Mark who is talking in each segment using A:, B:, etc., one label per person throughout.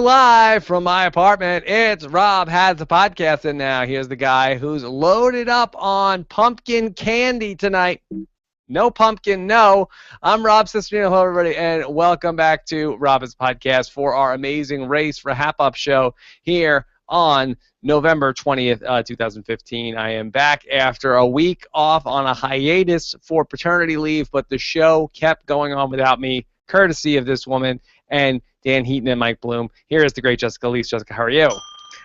A: live from my apartment. It's Rob Has a Podcast, and now here's the guy who's loaded up on pumpkin candy tonight. No pumpkin, no. I'm Rob Cesternino. Hello, everybody, and welcome back to Rob Has a Podcast for our amazing race for RHAP show here on November 20th, 2015. I am back after a week off on a hiatus for paternity leave, but the show kept going on without me, courtesy of this woman and Dan Heaton and Mike Bloom. Here is the great Jessica Liese. Jessica, how are you?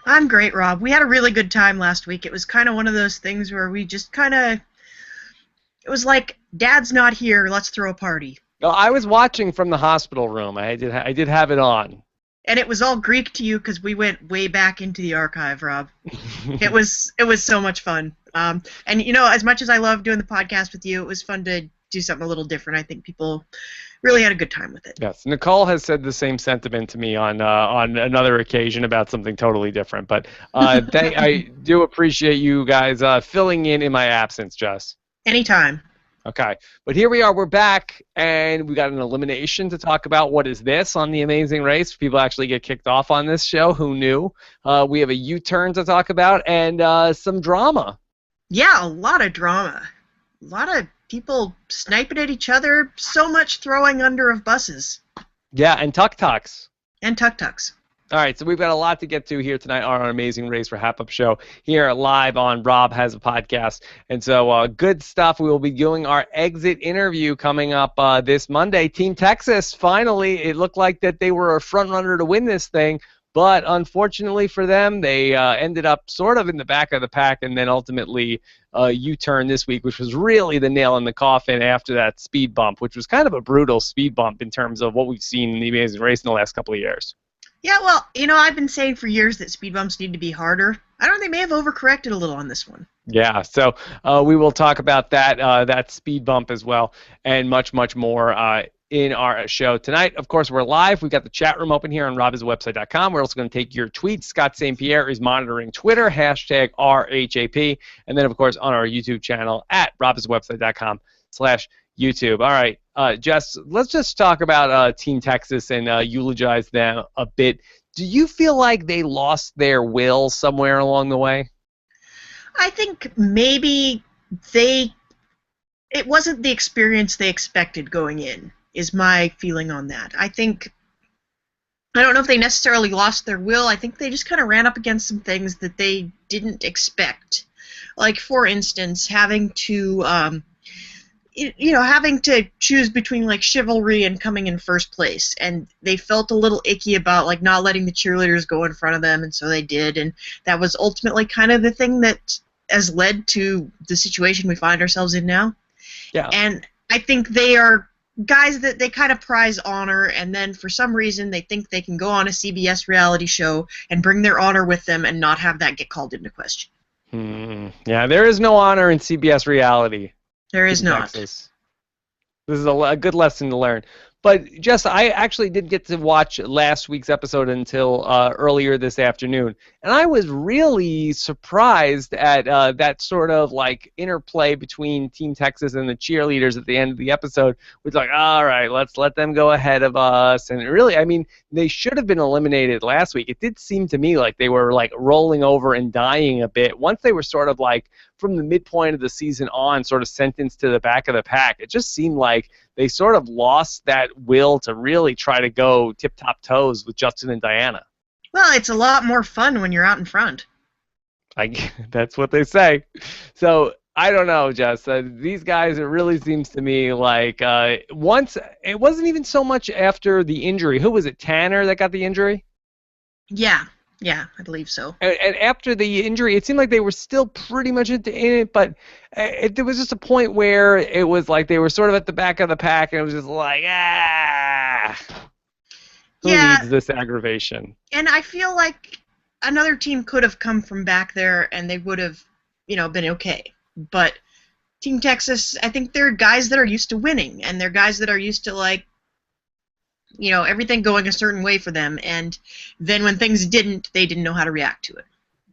B: I'm great, Rob. We had a really good time last week. It was kind of one of those things where we just kind of, it was like, Dad's not here, let's throw a party.
A: Well, I was watching from the hospital room. I did have it on.
B: And it was all Greek to you because we went way back into the archive, Rob. It was so much fun. And, you know, as much as I love doing the podcast with you, it was fun to do something a little different. I think people really had a good time with it.
A: Yes, Nicole has said the same sentiment to me on another occasion about something totally different. But I do appreciate you guys filling in my absence, Jess.
B: Anytime.
A: Okay, but here we are. We're back, and we got an elimination to talk about. What is this on The Amazing Race? People actually get kicked off on this show. Who knew? We have a U-turn to talk about and some drama.
B: Yeah, a lot of drama. A lot of people sniping at each other. So much throwing under of buses.
A: Yeah, and tuk-tuks.
B: And tuk-tuks.
A: All right, so we've got a lot to get to here tonight on our Amazing Race for RHAP show here live on Rob Has a Podcast. And so good stuff. We will be doing our exit interview coming up this Monday. Team Texas, finally, it looked like that they were a front runner to win this thing. But unfortunately for them, they ended up sort of in the back of the pack and then ultimately U-turn this week, which was really the nail in the coffin after that speed bump, which was kind of a brutal speed bump in terms of what we've seen in the Amazing Race in the last couple of years.
B: Yeah, well, you know, I've been saying for years that speed bumps need to be harder. I don't know, they may have overcorrected a little on this one.
A: Yeah, so we will talk about that speed bump as well and much, much more in our show tonight. Of course, we're live. We've got the chat room open here on robhasawebsite.com. We're also going to take your tweets. Scott St. Pierre is monitoring Twitter, hashtag RHAP. And then, of course, on our YouTube channel at robhasawebsite.com/YouTube. All right, Jess, let's just talk about Team Texas and eulogize them a bit. Do you feel like they lost their will somewhere along the way?
B: I think maybe it wasn't the experience they expected going in, is my feeling on that. I don't know if they necessarily lost their will. I think they just kind of ran up against some things that they didn't expect. Like, for instance, having to choose between like chivalry and coming in first place, and they felt a little icky about like not letting the cheerleaders go in front of them, and so they did, and that was ultimately kind of the thing that has led to the situation we find ourselves in now.
A: Yeah.
B: And I think they are guys that they kind of prize honor, and then for some reason they think they can go on a CBS reality show and bring their honor with them and not have that get called into question.
A: Yeah, there is no honor in CBS reality.
B: There is not.
A: Texas. This is a good lesson to learn. But, Jess, I actually did get to watch last week's episode until earlier this afternoon, and I was really surprised at that sort of, like, interplay between Team Texas and the cheerleaders at the end of the episode. It's like, all right, let's let them go ahead of us. And really, I mean, they should have been eliminated last week. It did seem to me like they were, like, rolling over and dying a bit. Once they were sort of, like, from the midpoint of the season on, sort of sentenced to the back of the pack, it just seemed like they sort of lost that will to really try to go tip-top toes with Justin and Diana.
B: Well, it's a lot more fun when you're out in front.
A: That's what they say. So, I don't know, Jess. These guys, it really seems to me like once, it wasn't even so much after the injury. Who was it, Tanner, that got the injury?
B: Yeah, I believe so.
A: And after the injury, it seemed like they were still pretty much in it, but there was just a point where it was like they were sort of at the back of the pack, and it was just like, who needs this aggravation?
B: And I feel like another team could have come from back there, and they would have, been okay. But Team Texas, I think they're guys that are used to winning, and they're guys that are used to, like, everything going a certain way for them, and then when things didn't, they didn't know how to react to it.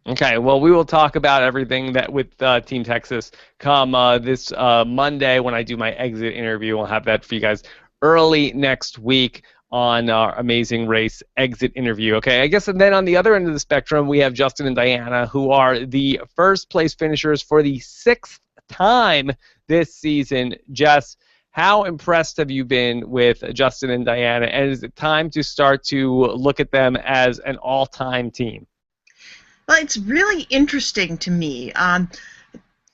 A: Okay, well, we will talk about everything that with Team Texas come this Monday when I do my exit interview. I'll have that for you guys early next week. on our Amazing Race exit interview. Okay, I guess, and then on the other end of the spectrum, we have Justin and Diana, who are the first place finishers for the 6th time this season. Jess, how impressed have you been with Justin and Diana, and is it time to start to look at them as an all-time team?
B: Well, it's really interesting to me.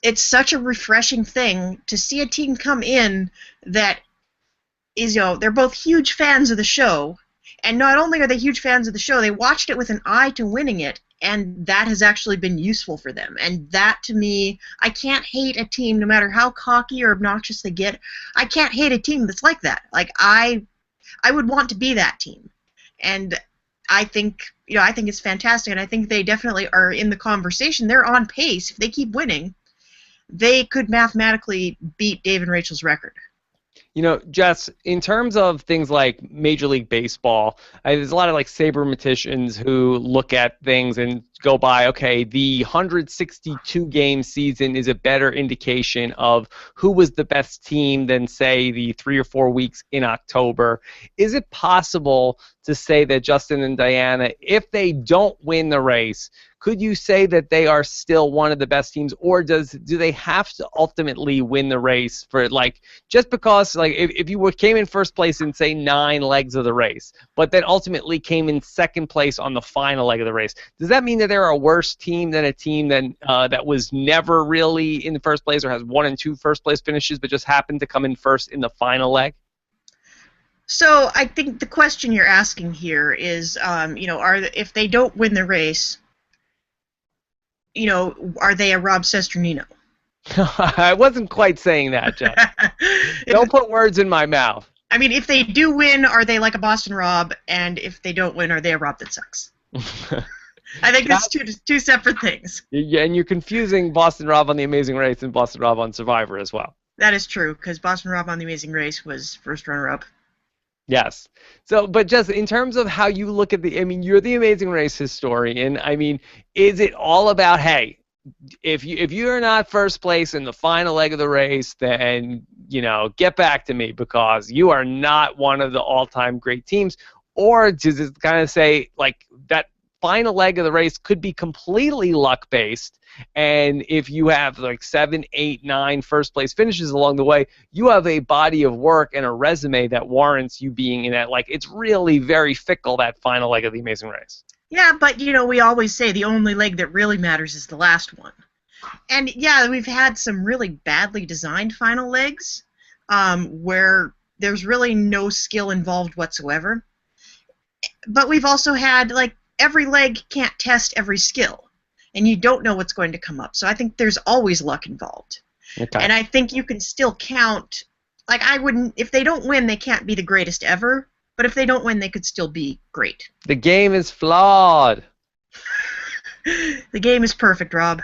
B: It's such a refreshing thing to see a team come in that is, they're both huge fans of the show, and not only are they huge fans of the show, they watched it with an eye to winning it, and that has actually been useful for them. And that, to me, I can't hate a team, no matter how cocky or obnoxious they get. I can't hate a team that's like that. Like, I would want to be that team, and I think it's fantastic, and I think they definitely are in the conversation. They're on pace. If they keep winning, they could mathematically beat Dave and Rachel's record.
A: Jess, in terms of things like Major League Baseball, there's a lot of like sabermeticians who look at things and go by, okay, the 162 game season is a better indication of who was the best team than, say, the 3 or 4 weeks in October. Is it possible to say that Justin and Diana, if they don't win the race, could you say that they are still one of the best teams, or do they have to ultimately win the race for, like, just because, like, if you came in first place in, say, 9 legs of the race, but then ultimately came in second place on the final leg of the race, does that mean that they're a worse team than a team that was never really in the first place or has 1 and 2 first place finishes but just happened to come in first in the final leg?
B: So I think the question you're asking here is, if they don't win the race, are they a Rob Sesternino?
A: I wasn't quite saying that, Jeff. Don't put words in my mouth.
B: I mean, if they do win, are they like a Boston Rob? And if they don't win, are they a Rob that sucks? I think it's two separate things.
A: Yeah, and you're confusing Boston Rob on The Amazing Race and Boston Rob on Survivor as well.
B: That is true, because Boston Rob on The Amazing Race was first runner-up.
A: Yes. So, but just in terms of how you look at you're the Amazing Race historian. I mean, is it all about, hey, if you're not first place in the final leg of the race, then, get back to me because you are not one of the all-time great teams? Or does it kind of say, like, that final leg of the race could be completely luck-based, and if you have like 7, 8, 9 first-place finishes along the way, you have a body of work and a resume that warrants you being in that. Like, it's really very fickle, that final leg of The Amazing Race.
B: Yeah, but, we always say the only leg that really matters is the last one. And, yeah, we've had some really badly designed final legs where there's really no skill involved whatsoever. But we've also had, like, every leg can't test every skill, and you don't know what's going to come up. So I think there's always luck involved. Okay. And I think you can still count, like, if they don't win, they can't be the greatest ever, but if they don't win, they could still be great.
A: The game is flawed.
B: The game is perfect, Rob.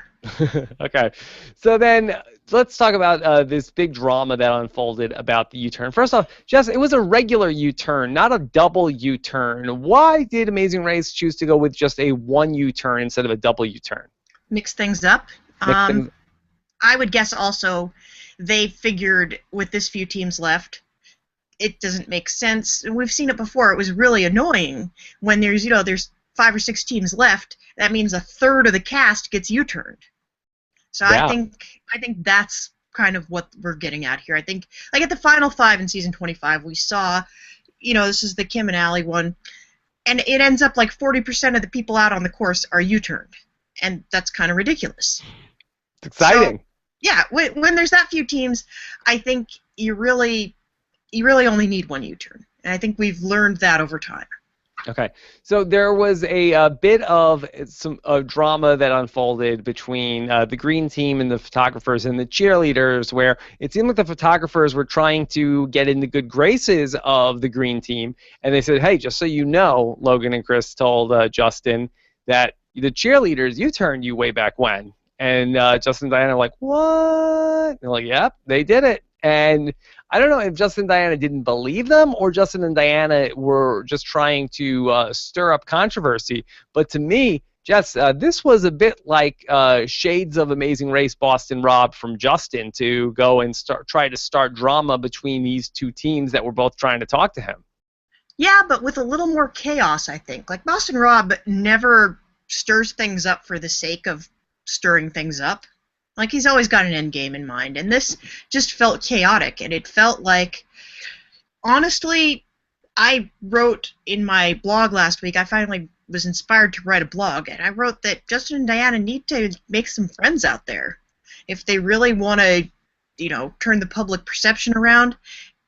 A: Okay. So then let's talk about this big drama that unfolded about the U-turn. First off, Jess, it was a regular U-turn, not a double U-turn. Why did Amazing Race choose to go with just a 1 U-turn instead of a double U-turn?
B: Mix things up. I would guess also they figured with this few teams left, it doesn't make sense. We've seen it before. It was really annoying when there's 5 or 6 teams left. That means a third of the cast gets U-turned. So yeah. I think that's kind of what we're getting at here. I think, like, at the final 5 in season 25, we saw, this is the Kim and Allie one, and it ends up like 40% of the people out on the course are U-turned, and that's kind of ridiculous.
A: It's exciting.
B: So, yeah, when there's that few teams, I think you really only need 1 U-turn, and I think we've learned that over time.
A: Okay, so there was a bit of some drama that unfolded between the green team and the photographers and the cheerleaders, where it seemed like the photographers were trying to get in the good graces of the green team, and they said, hey, just so you know, Logan and Chris told Justin that the cheerleaders U-turned you way back when. And Justin and Diana are like, what? And they're like, yep, they did it. And I don't know if Justin and Diana didn't believe them or Justin and Diana were just trying to stir up controversy. But to me, Jess, this was a bit like shades of Amazing Race Boston Rob from Justin to go and try to start drama between these two teams that were both trying to talk to him.
B: Yeah, but with a little more chaos, I think. Like Boston Rob never stirs things up for the sake of stirring things up. Like he's always got an end game in mind, and this just felt chaotic, and it felt like, honestly, I wrote in my blog last week, I finally was inspired to write a blog, and I wrote that Justin and Diana need to make some friends out there if they really want to, turn the public perception around.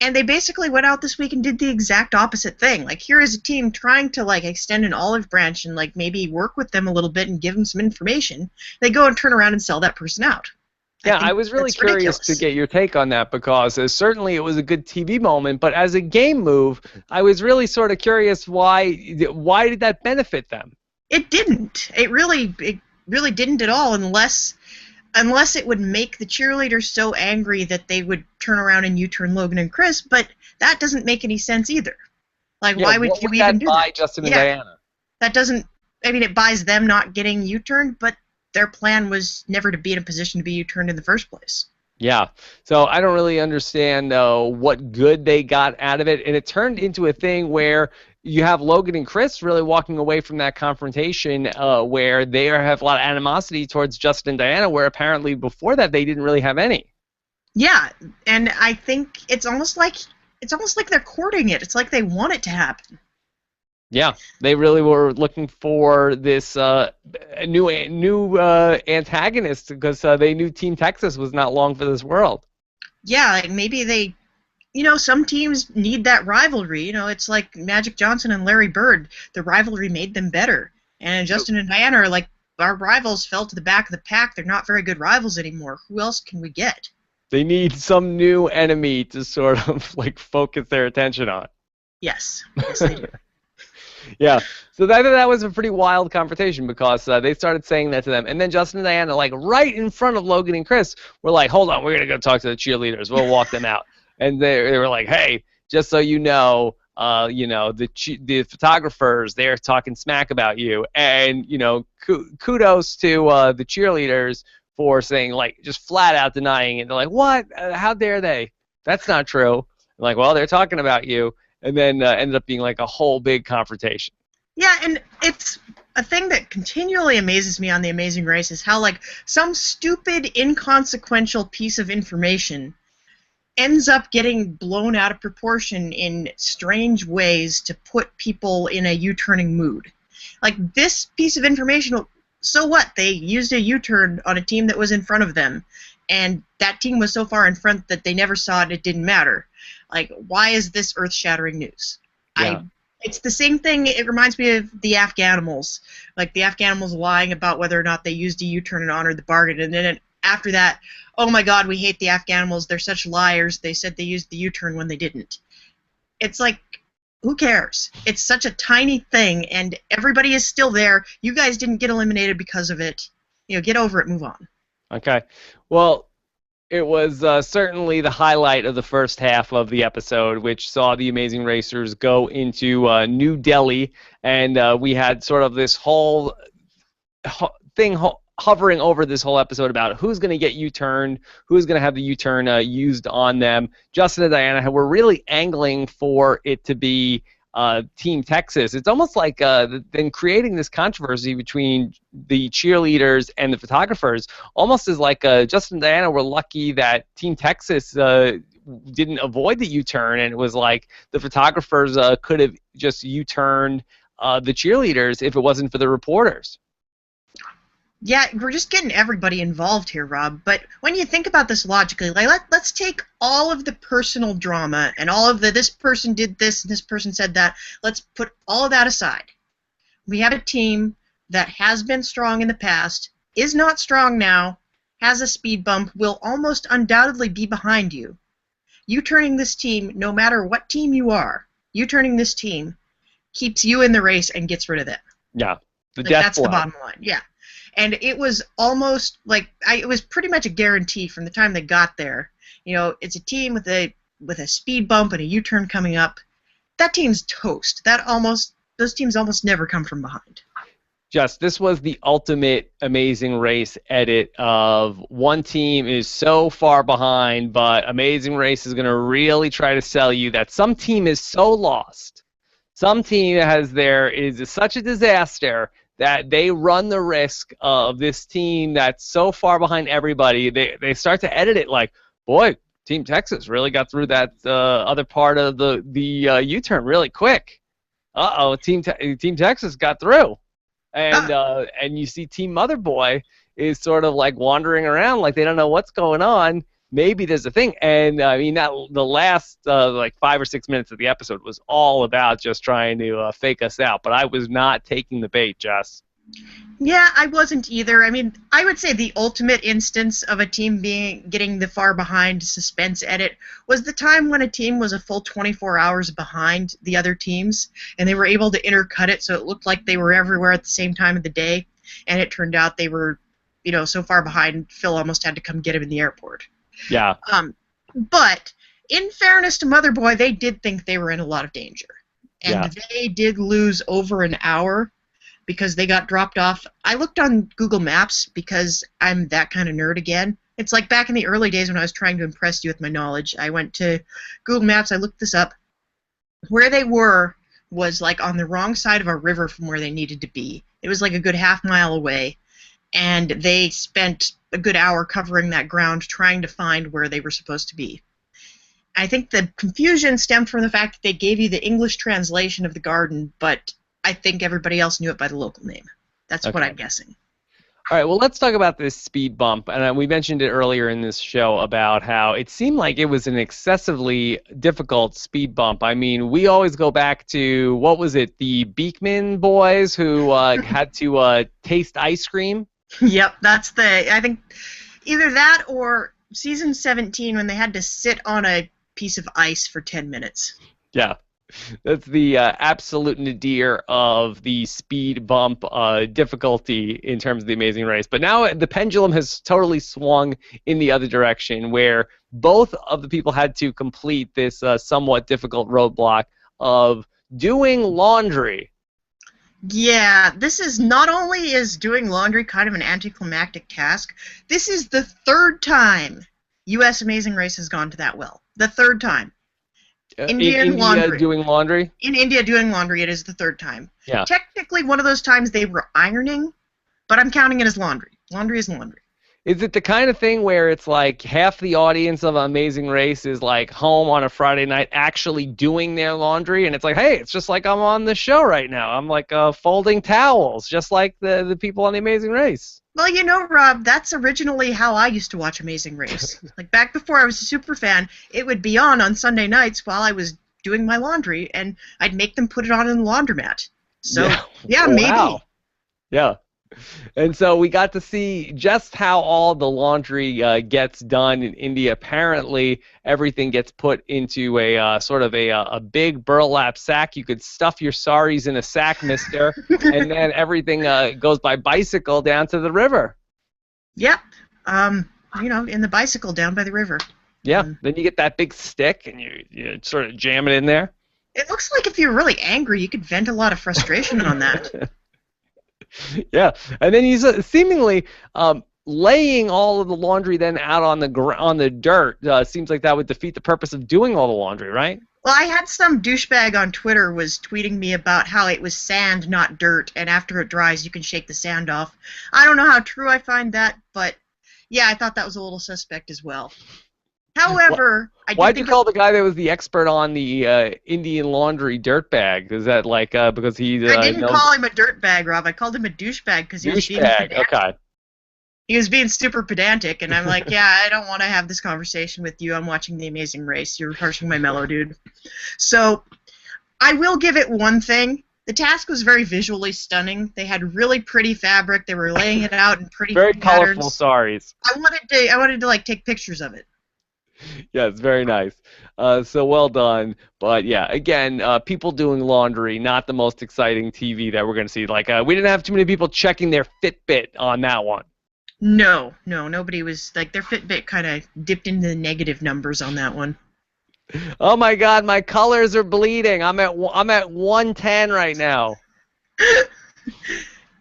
B: And they basically went out this week and did the exact opposite thing. Like, here is a team trying to, like, extend an olive branch and, like, maybe work with them a little bit and give them some information. They go and turn around and sell that person out.
A: Yeah, I was really curious to get your take on that because certainly it was a good TV moment, but as a game move, I was really sort of curious why did that benefit them?
B: It didn't. It really didn't at all, unless it would make the cheerleaders so angry that they would turn around and U-turn Logan and Chris, but that doesn't make any sense either. Like, why would you even do that?
A: Justin and Diana?
B: That doesn't, it buys them not getting U-turned, but their plan was never to be in a position to be U-turned in the first place.
A: Yeah, so I don't really understand what good they got out of it, and it turned into a thing where you have Logan and Chris really walking away from that confrontation where they have a lot of animosity towards Justin and Diana, where apparently before that they didn't really have any.
B: Yeah, and I think it's almost like they're courting it. It's like they want it to happen.
A: Yeah, they really were looking for this new antagonist because they knew Team Texas was not long for this world.
B: Yeah, like maybe they, some teams need that rivalry. It's like Magic Johnson and Larry Bird. The rivalry made them better. And Justin and Diana are like, our rivals fell to the back of the pack. They're not very good rivals anymore. Who else can we get?
A: They need some new enemy to sort of like focus their attention on.
B: Yes, they do.
A: Yeah, so that was a pretty wild confrontation because they started saying that to them, and then Justin and Diana, like right in front of Logan and Chris, were like, "Hold on, we're gonna go talk to the cheerleaders. We'll walk them out." And they were like, "Hey, just so you know, the photographers, they're talking smack about you, and kudos to the cheerleaders for saying like just flat out denying it. They're like, what? How dare they? That's not true." I'm like, well, they're talking about you. And then ended up being like a whole big confrontation.
B: Yeah, and it's a thing that continually amazes me on The Amazing Race is how, like, some stupid, inconsequential piece of information ends up getting blown out of proportion in strange ways to put people in a U-turning mood. Like, this piece of information, so what? They used a U-turn on a team that was in front of them, and that team was so far in front that they never saw it, it didn't matter. Like, why is this earth-shattering news?
A: Yeah.
B: It's the same thing. It reminds me of the Afghanimals. Like, the Afghanimals lying about whether or not they used a U-turn and honored the bargain. And then after that, oh my God, we hate the Afghanimals. They're such liars. They said they used the U-turn when they didn't. It's like, who cares? It's such a tiny thing, and everybody is still there. You guys didn't get eliminated because of it. Get over it, move on.
A: Okay. Well, it was certainly the highlight of the first half of the episode, which saw the Amazing Racers go into New Delhi, and we had sort of this whole thing hovering over this whole episode about who's going to get U-turned, who's going to have the U-turn used on them. Justin and Diana were really angling for it to be Team Texas. It's almost like then creating this controversy between the cheerleaders and the photographers almost is like Justin and Diana were lucky that Team Texas didn't avoid the U-turn, and it was like the photographers could have just U-turned the cheerleaders if it wasn't for the reporters.
B: Yeah, we're just getting everybody involved here, Rob. But when you think about this logically, like let's take all of the personal drama and all of the this person did this and this person said that. Let's put all of that aside. We have a team that has been strong in the past, is not strong now, has a speed bump, will almost undoubtedly be behind you. You turning this team, no matter what team you are, you turning this team keeps you in the race and gets rid of them.
A: Yeah,
B: that's the bottom line. Yeah. And it was almost like it was pretty much a guarantee from the time they got there. It's a team with a speed bump and a U-turn coming up. That team's toast. Those teams almost never come from behind.
A: This was the ultimate Amazing Race edit of one team is so far behind, but Amazing Race is going to really try to sell you that some team is so lost Some team is such a disaster that they run the risk of this team that's so far behind everybody. They start to edit it like, boy, Team Texas really got through that other part of the U-turn really quick. Uh-oh, Team Texas got through. And you see Team Mother Boy is sort of like wandering around like they don't know what's going on. Maybe there's a thing. And I mean, the last like 5 or 6 minutes of the episode was all about just trying to fake us out. But I was not taking the bait, Jess.
B: Yeah, I wasn't either. I mean, I would say the ultimate instance of a team getting the far behind suspense edit was the time when a team was a full 24 hours behind the other teams, and they were able to intercut it so it looked like they were everywhere at the same time of the day, and it turned out they were, so far behind, Phil almost had to come get him in the airport.
A: Yeah.
B: But in fairness to Mother Boy, they did think they were in a lot of danger, and they did lose over an hour because they got dropped off. I looked on Google Maps because I'm that kind of nerd again. It's like back in the early days when I was trying to impress you with my knowledge. I went to Google Maps, I looked this up. Where they were was like on the wrong side of a river from where they needed to be. It was like a good half-mile away, and they spent a good hour covering that ground trying to find where they were supposed to be. I think the confusion stemmed from the fact that they gave you the English translation of the garden, but I think everybody else knew it by the local name. That's what I'm guessing.
A: All right, well, let's talk about this speed bump. And we mentioned it earlier in this show about how it seemed like it was an excessively difficult speed bump. I mean, we always go back to, what was it, the Beekman boys who had to taste ice cream?
B: Yep, I think either that or season 17 when they had to sit on a piece of ice for 10 minutes.
A: Yeah. That's the absolute nadir of the speed bump difficulty in terms of The Amazing Race. But now the pendulum has totally swung in the other direction, where both of the people had to complete this somewhat difficult roadblock of doing laundry.
B: Yeah, this is not only is doing laundry kind of an anticlimactic task, this is the third time U.S. Amazing Race has gone to that well. The third time.
A: India doing laundry?
B: In India doing laundry, it is the third time.
A: Yeah.
B: Technically, one of those times they were ironing, but I'm counting it as laundry. Laundry is laundry.
A: Is it the kind of thing where it's like half the audience of Amazing Race is like home on a Friday night actually doing their laundry, and it's like, hey, it's just like I'm on the show right now. I'm like folding towels, just like the people on The Amazing Race.
B: Well, Rob, that's originally how I used to watch Amazing Race. Like back before I was a super fan, it would be on Sunday nights while I was doing my laundry, and I'd make them put it on in the laundromat. So, yeah, maybe.
A: Wow. Yeah. And so we got to see just how all the laundry gets done in India. Apparently, everything gets put into a sort of a big burlap sack. You could stuff your saris in a sack, mister, and then everything goes by bicycle down to the river.
B: Yep. In the bicycle down by the river.
A: Yeah. Then you get that big stick, and you sort of jam it in there.
B: It looks like if you're really angry, you could vent a lot of frustration on that.
A: Yeah, and then he's seemingly laying all of the laundry then out on the dirt. Seems like that would defeat the purpose of doing all the laundry, right?
B: Well, I had some douchebag on Twitter was tweeting me about how it was sand, not dirt, and after it dries, you can shake the sand off. I don't know how true I find that, but yeah, I thought that was a little suspect as well. However,
A: why'd you call the guy that was the expert on the Indian laundry dirtbag? Is that like because he's?
B: I didn't call him a dirtbag, Rob. I called him a douchebag because he was being pedantic.
A: Okay.
B: He was being super pedantic, and I'm like, yeah, I don't want to have this conversation with you. I'm watching The Amazing Race. You're harshing my mellow, dude. So, I will give it one thing. The task was very visually stunning. They had really pretty fabric. They were laying it out in pretty
A: very
B: patterns.
A: colorful saris.
B: I wanted to like take pictures of it.
A: Yeah, it's very nice. So well done. But yeah, again, people doing laundry, not the most exciting TV that we're going to see. Like, we didn't have too many people checking their Fitbit on that one.
B: No, nobody was, like, their Fitbit kind of dipped into the negative numbers on that one.
A: Oh my God, my colors are bleeding. I'm at 110 right now.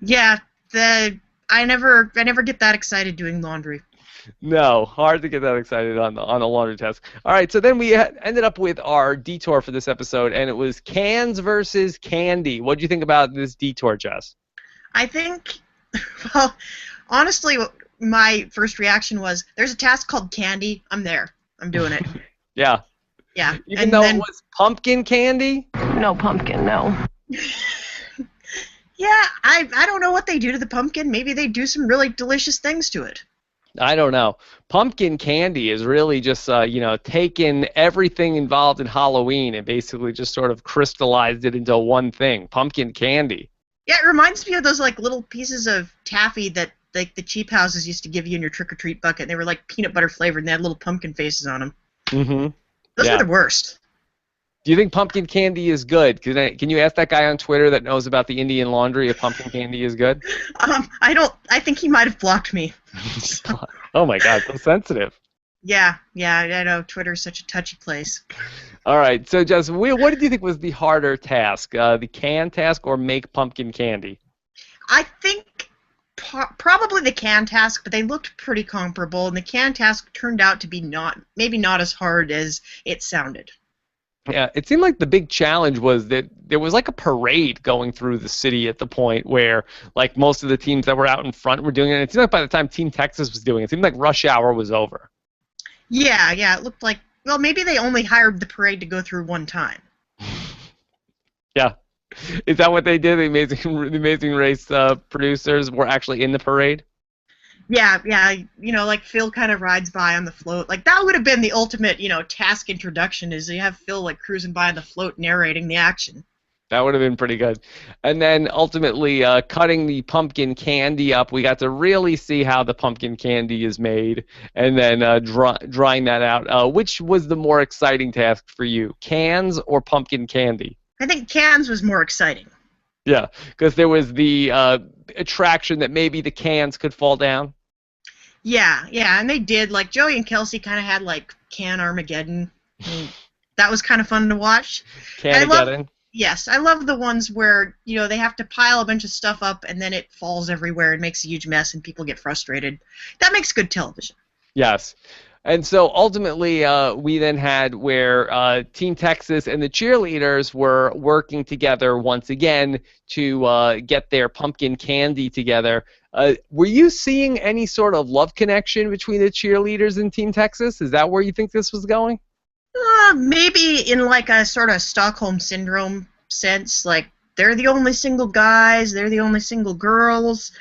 B: Yeah, I never get that excited doing laundry.
A: No, hard to get that excited on the laundry task. All right, so then we ended up with our detour for this episode, and it was cans versus candy. What do you think about this detour, Jess?
B: I think, well, honestly, my first reaction was, there's a task called candy. I'm there. I'm doing it.
A: Yeah.
B: Yeah.
A: Even
B: And
A: though it
B: then,
A: was pumpkin candy?
C: No pumpkin, no.
B: yeah, I don't know what they do to the pumpkin. Maybe they do some really delicious things to it.
A: I don't know. Pumpkin candy is really just, taken everything involved in Halloween and basically just sort of crystallized it into one thing, pumpkin candy.
B: Yeah, it reminds me of those like little pieces of taffy that like the cheap houses used to give you in your trick or treat bucket. They were like peanut butter flavored and they had little pumpkin faces on them.
A: Mm-hmm.
B: Those
A: Yeah.
B: were the worst.
A: Do you think pumpkin candy is good? Can you ask that guy on Twitter that knows about the Indian laundry if pumpkin candy is good?
B: I don't. I think he might have blocked me.
A: Oh my God, so sensitive.
B: Yeah, I know. Twitter's such a touchy place.
A: All right, so Jess, what did you think was the harder task, the can task or make pumpkin candy?
B: I think probably the can task, but they looked pretty comparable, and the can task turned out to be maybe not as hard as it sounded.
A: Yeah, it seemed like the big challenge was that there was like a parade going through the city at the point where like most of the teams that were out in front were doing it. It seemed like by the time Team Texas was doing it, it seemed like rush hour was over.
B: Yeah, it looked like, well, maybe they only hired the parade to go through one time.
A: Yeah. Is that what they did? The Amazing Race producers were actually in the parade?
B: Yeah, like Phil kind of rides by on the float. Like that would have been the ultimate, task introduction is you have Phil like cruising by on the float narrating the action.
A: That would have been pretty good. And then ultimately cutting the pumpkin candy up, we got to really see how the pumpkin candy is made and then drying that out. Which was the more exciting task for you, cans or pumpkin candy?
B: I think cans was more exciting.
A: Yeah, because there was the attraction that maybe the cans could fall down.
B: Yeah, and they did. Like Joey and Kelsey kind of had like can Armageddon. That was kind of fun to watch.
A: Canageddon.
B: Yes, I love the ones where they have to pile a bunch of stuff up and then it falls everywhere and makes a huge mess and people get frustrated. That makes good television.
A: Yes. And so ultimately, we then had where Team Texas and the cheerleaders were working together once again to get their pumpkin candy together. Were you seeing any sort of love connection between the cheerleaders and Team Texas? Is that where you think this was going?
B: Maybe in like a sort of Stockholm Syndrome sense. Like, they're the only single guys, they're the only single girls.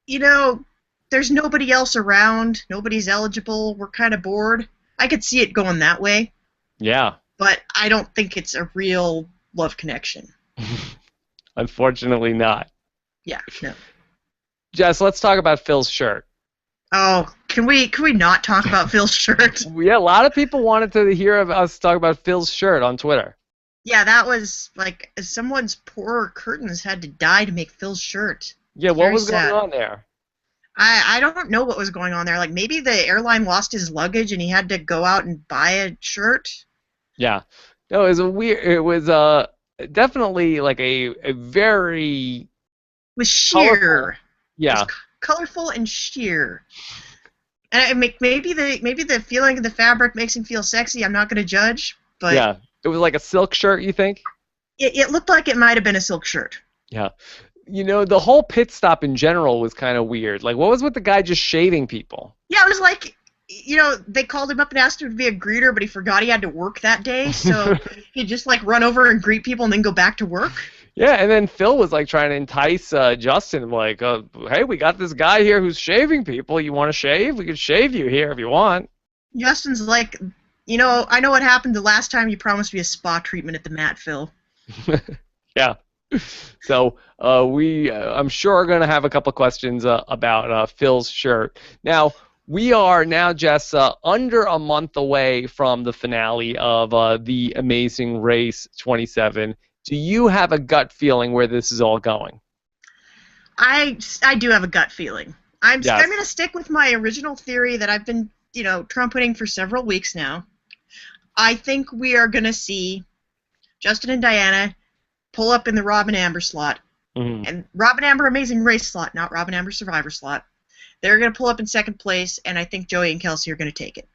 B: There's nobody else around. Nobody's eligible. We're kind of bored. I could see it going that way.
A: Yeah.
B: But I don't think it's a real love connection.
A: Unfortunately not.
B: Yeah, no.
A: Jess, let's talk about Phil's shirt.
B: Oh, can we not talk about Phil's shirt?
A: Yeah, a lot of people wanted to hear of us talk about Phil's shirt on Twitter.
B: Yeah, that was like someone's poor curtains had to die to make Phil's shirt.
A: Yeah, what was going on there?
B: I don't know what was going on there. Like maybe the airline lost his luggage and he had to go out and buy a shirt.
A: Yeah, no, it was definitely like a very
B: It was sheer.
A: Colorful. Yeah,
B: it was colorful and sheer. And maybe the feeling of the fabric makes him feel sexy. I'm not going to judge, but
A: yeah, it was like a silk shirt. You think?
B: It looked like it might have been a silk shirt.
A: Yeah. The whole pit stop in general was kind of weird. Like, what was with the guy just shaving people?
B: Yeah, it was like, they called him up and asked him to be a greeter, but he forgot he had to work that day, so he'd just, like, run over and greet people and then go back to work.
A: Yeah, and then Phil was, like, trying to entice Justin, like, hey, we got this guy here who's shaving people. You want to shave? We can shave you here if you want.
B: Justin's like, I know what happened the last time you promised me a spa treatment at the mat, Phil.
A: Yeah. So I'm sure are going to have a couple questions about Phil's shirt. Now, we are now just under a month away from the finale of The Amazing Race 27. Do you have a gut feeling where this is all going?
B: I do have a gut feeling. I'm
A: Yes.
B: going to stick with my original theory that I've been, trumpeting for several weeks now. I think we are going to see Justin and Diana pull up in the Rob and Amber slot.
A: Mm-hmm.
B: And Rob and Amber Amazing Race slot, not Rob and Amber Survivor slot. They're going to pull up in second place, and I think Joey and Kelsey are going to take it.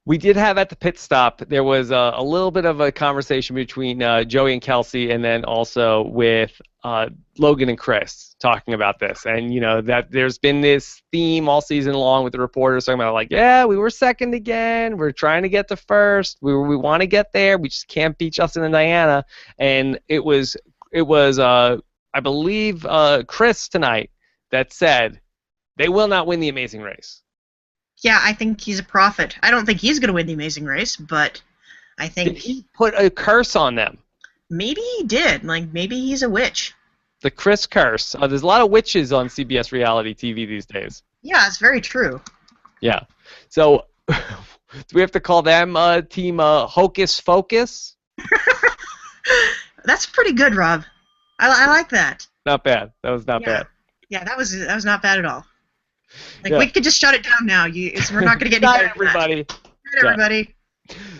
A: We did have at the pit stop, there was a little bit of a conversation between Joey and Kelsey, and then also with Logan and Chris talking about this. And, that there's been this theme all season long with the reporters talking about, like, yeah, we were second again. We're trying to get to first. We want to get there. We just can't beat Justin and Diana. And it was I believe, Chris tonight that said they will not win the Amazing Race.
B: Yeah, I think he's a prophet. I don't think he's going to win the Amazing Race, but I think...
A: Did he put a curse on them?
B: Maybe he did. Like, maybe he's a witch.
A: The Chris curse. There's a lot of witches on CBS reality TV these days.
B: Yeah, it's very true.
A: Yeah. So, do we have to call them Team Hocus Focus?
B: That's pretty good, Rob. I like that.
A: Not bad. That was not bad.
B: Yeah, that was not bad at all. Like, we could just shut it down now. We're not going to get any better.
A: Everybody.
B: Not everybody.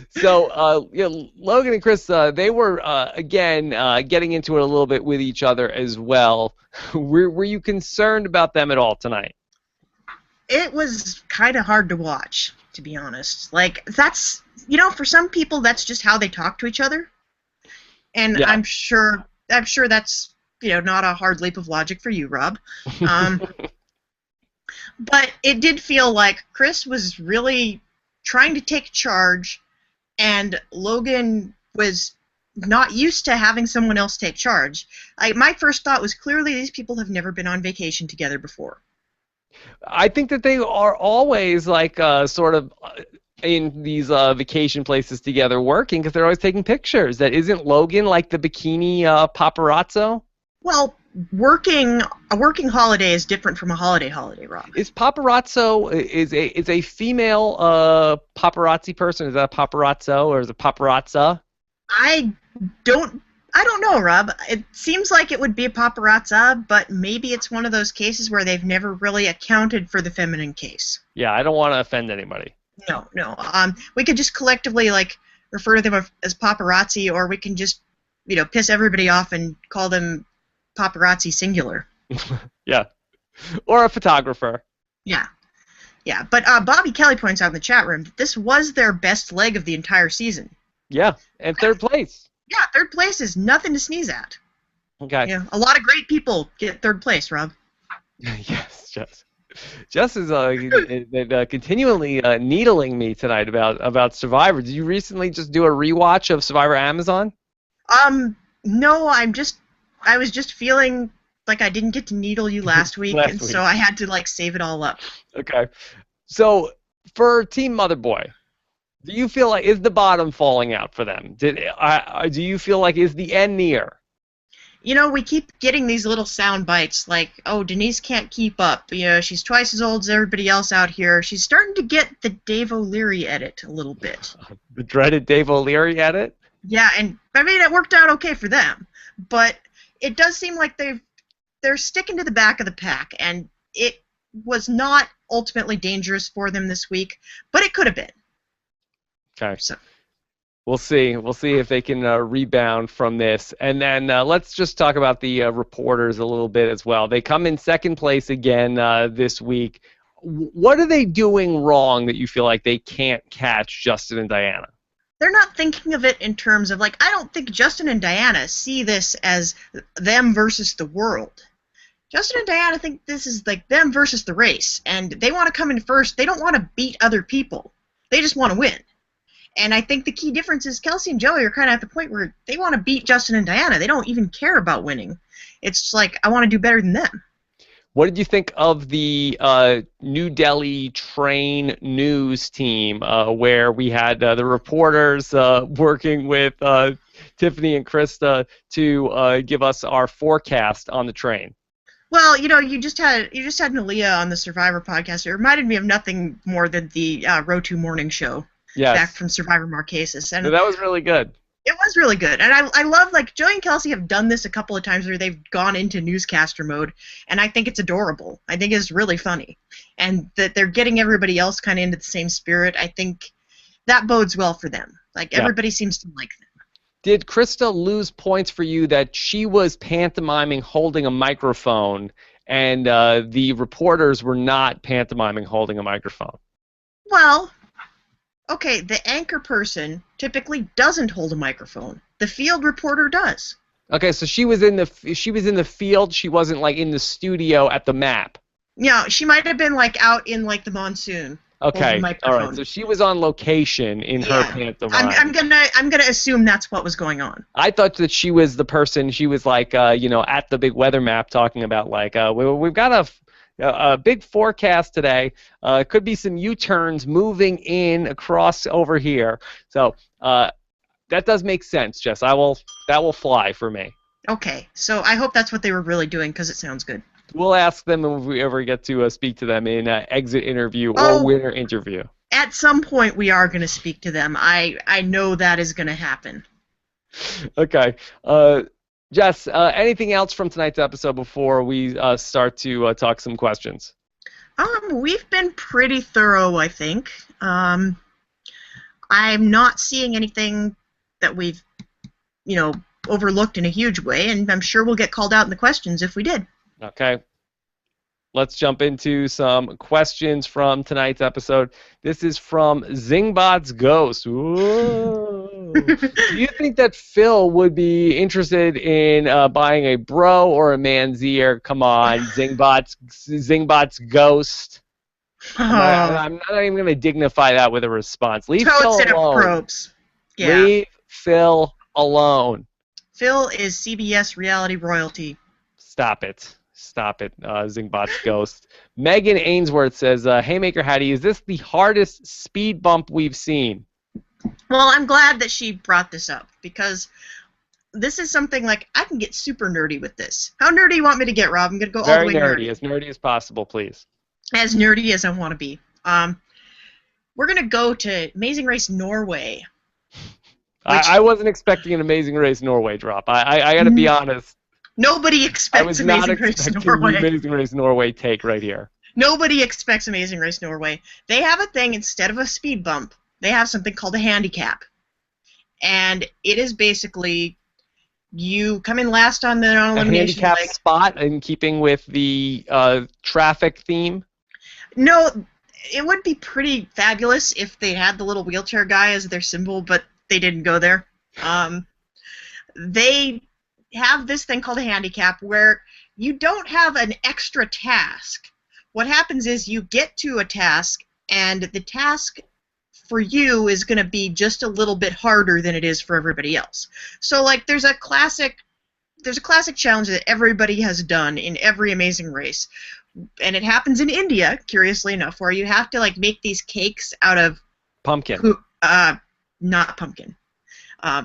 A: So, Logan and Chris, they were, again, getting into it a little bit with each other as well. Were you concerned about them at all tonight?
B: It was kind of hard to watch, to be honest. Like, that's, for some people, that's just how they talk to each other. And yeah. I'm sure that's, not a hard leap of logic for you, Rob. But it did feel like Chris was really trying to take charge, and Logan was not used to having someone else take charge. My first thought was clearly these people have never been on vacation together before.
A: I think that they are always like sort of in these vacation places together working because they're always taking pictures. That isn't Logan like the bikini paparazzo?
B: Well, a working holiday is different from a holiday, Rob.
A: Is paparazzo is a female paparazzi person? Is that a paparazzo or is it paparazza?
B: I don't know, Rob. It seems like it would be a paparazza, but maybe it's one of those cases where they've never really accounted for the feminine case.
A: Yeah, I don't want to offend anybody.
B: No. We could just collectively refer to them as paparazzi, or we can just piss everybody off and call them paparazzi singular.
A: Yeah. Or a photographer.
B: Yeah. But Bobby Kelly points out in the chat room that this was their best leg of the entire season.
A: Yeah, and third place.
B: Yeah, third place is nothing to sneeze at.
A: Okay.
B: Yeah, a lot of great people get third place, Rob.
A: Yes, Jess is continually needling me tonight about Survivor. Did you recently just do a rewatch of Survivor Amazon?
B: No, I was just feeling like I didn't get to needle you last week, so I had to save it all up.
A: Okay. So for Team Mother Boy, do you feel like is the bottom falling out for them? Do you feel like is the end near?
B: We keep getting these little sound bites like, oh, Denise can't keep up. She's twice as old as everybody else out here. She's starting to get the Dave O'Leary edit a little bit.
A: The dreaded Dave O'Leary edit?
B: Yeah, and I mean, it worked out okay for them. But it does seem like they're sticking to the back of the pack, and it was not ultimately dangerous for them this week, but it could have been.
A: Okay.
B: So.
A: We'll see. We'll see if they can rebound from this. And then let's just talk about the reporters a little bit as well. They come in second place again this week. What are they doing wrong that you feel like they can't catch Justin and Diana?
B: They're not thinking of it in terms of, I don't think Justin and Diana see this as them versus the world. Justin and Diana think this is them versus the race, and they want to come in first. They don't want to beat other people. They just want to win. And I think the key difference is Kelsey and Joey are kind of at the point where they want to beat Justin and Diana. They don't even care about winning. It's just I want to do better than them.
A: What did you think of the New Delhi train news team where we had the reporters working with Tiffany and Krista to give us our forecast on the train?
B: Well, you just had Nalia on the Survivor podcast. It reminded me of nothing more than the Rotu morning show.
A: Yes.
B: Back from Survivor Marquesas. And
A: so that was really good.
B: It was really good. And I love, Joey and Kelsey have done this a couple of times where they've gone into newscaster mode, and I think it's adorable. I think it's really funny. And that they're getting everybody else kind of into the same spirit. I think that bodes well for them. Everybody seems to like them.
A: Did Krista lose points for you that she was pantomiming holding a microphone and the reporters were not pantomiming holding a microphone?
B: Well, okay, the anchor person typically doesn't hold a microphone. The field reporter does.
A: Okay, so she was in the field. She wasn't like in the studio at the map.
B: Yeah, she might have been like out in like the monsoon.
A: Okay, all right. So she was on location in her pantomime.
B: I'm gonna assume that's what was going on.
A: I thought that she was the person. She was like, at the big weather map talking about like, we've got a big forecast today. Could be some U-turns moving in across over here. So that does make sense, Jess. That will fly for me.
B: Okay, so I hope that's what they were really doing because it sounds good.
A: We'll ask them if we ever get to speak to them in exit interview or winner interview.
B: At some point, we are going to speak to them. I know that is going to happen.
A: Okay. Jess, anything else from tonight's episode before we start to talk some questions?
B: We've been pretty thorough, I think. I'm not seeing anything that we've, overlooked in a huge way, and I'm sure we'll get called out in the questions if we did.
A: Okay. Let's jump into some questions from tonight's episode. This is from Zingbot's Ghost. Do you think that Phil would be interested in buying a bro or a man's ear? Come on, Zingbot's Ghost. I'm not even going to dignify that with a response. Leave Phil alone.
B: Probes. Yeah.
A: Leave Phil alone.
B: Phil is CBS reality royalty.
A: Stop it, Zingbot's Ghost. Megan Ainsworth says, Haymaker Hattie, is this the hardest speed bump we've seen?
B: Well, I'm glad that she brought this up, because this is something like, I can get super nerdy with this. How nerdy do you want me to get, Rob? I'm going to go all the way nerdy.
A: As nerdy as possible, please.
B: As nerdy as I want to be. We're going to go to Amazing Race Norway.
A: I wasn't expecting an Amazing Race Norway drop. I got to be honest.
B: Nobody expects Amazing Race Norway.
A: Amazing Race Norway take right here.
B: Nobody expects Amazing Race Norway. They have a thing, instead of a speed bump, they have something called a handicap. And it is basically, you come in last on the non-elimination
A: handicap spot in keeping with the traffic theme?
B: No, it would be pretty fabulous if they had the little wheelchair guy as their symbol, but they didn't go there. They have this thing called a handicap where you don't have an extra task. What happens is you get to a task, and the task for you is going to be just a little bit harder than it is for everybody else. So, like, there's a classic challenge that everybody has done in every Amazing Race, and it happens in India, curiously enough, where you have to like make these cakes out of
A: pumpkin.
B: Not pumpkin.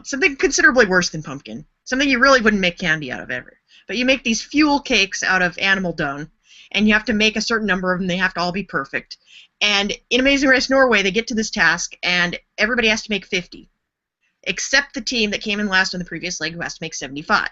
B: Something considerably worse than pumpkin. Something you really wouldn't make candy out of ever. But you make these fuel cakes out of animal dung, and you have to make a certain number of them. They have to all be perfect. And in Amazing Race Norway, they get to this task, and everybody has to make 50, except the team that came in last on the previous leg, who has to make 75.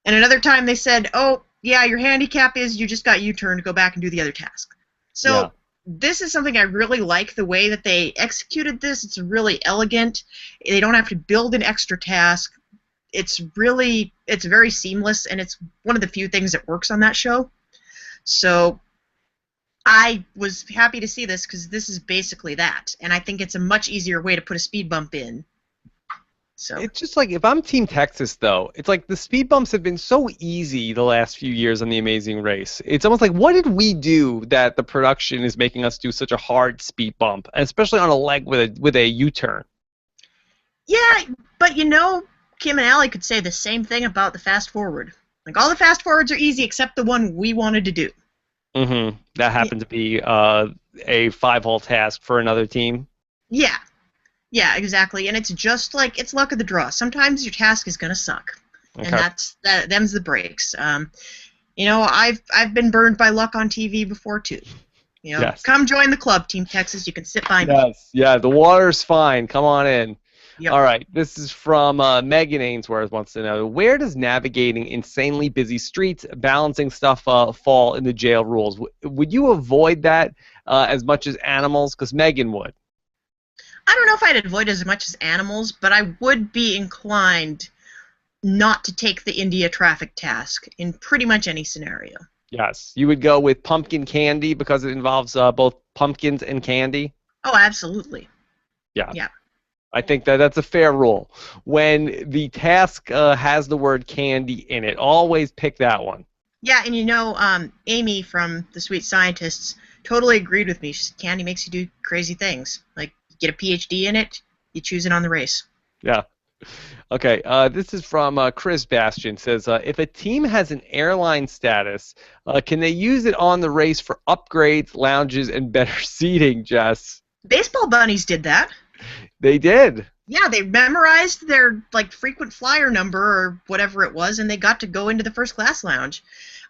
B: And another time they said, oh, yeah, your handicap is you just got U-turn to go back and do the other task. So this is something I really like, the way that they executed this. It's really elegant. They don't have to build an extra task. It's very seamless, and it's one of the few things that works on that show. So I was happy to see this, because this is basically that, and I think it's a much easier way to put a speed bump in. So
A: it's just like, if I'm Team Texas, though, it's like the speed bumps have been so easy the last few years on the Amazing Race. It's almost like, what did we do that the production is making us do such a hard speed bump, especially on a leg with a U-turn?
B: Yeah, but Kim and Allie could say the same thing about the fast forward. Like, all the fast forwards are easy except the one we wanted to do.
A: Mm-hmm. That happened to be a 5-hole task for another team.
B: Yeah. Yeah, exactly. And it's just like, it's luck of the draw. Sometimes your task is going to suck. Okay. And them's the breaks. I've been burned by luck on TV before, too. Yes. Come join the club, Team Texas. You can sit by me.
A: Yes. Yeah, the water's fine. Come on in.
B: Yep.
A: All right, this is from Megan Ainsworth wants to know, where does navigating insanely busy streets, balancing stuff fall in the jail rules? Would you avoid that as much as animals? Because Megan would.
B: I don't know if I'd avoid as much as animals, but I would be inclined not to take the India traffic task in pretty much any scenario.
A: Yes. You would go with pumpkin candy because it involves both pumpkins and candy?
B: Oh, absolutely.
A: Yeah.
B: Yeah.
A: I think that's a fair rule. When the task has the word candy in it, always pick that one.
B: Yeah, and Amy from The Sweet Scientists totally agreed with me. She said, candy makes you do crazy things. Like, you get a PhD in it, you choose it on the race.
A: Yeah. Okay, this is from Chris Bastian. Says, if a team has an airline status, can they use it on the race for upgrades, lounges, and better seating, Jess?
B: Baseball bunnies did that.
A: They did.
B: Yeah, they memorized their frequent flyer number or whatever it was, and they got to go into the first class lounge.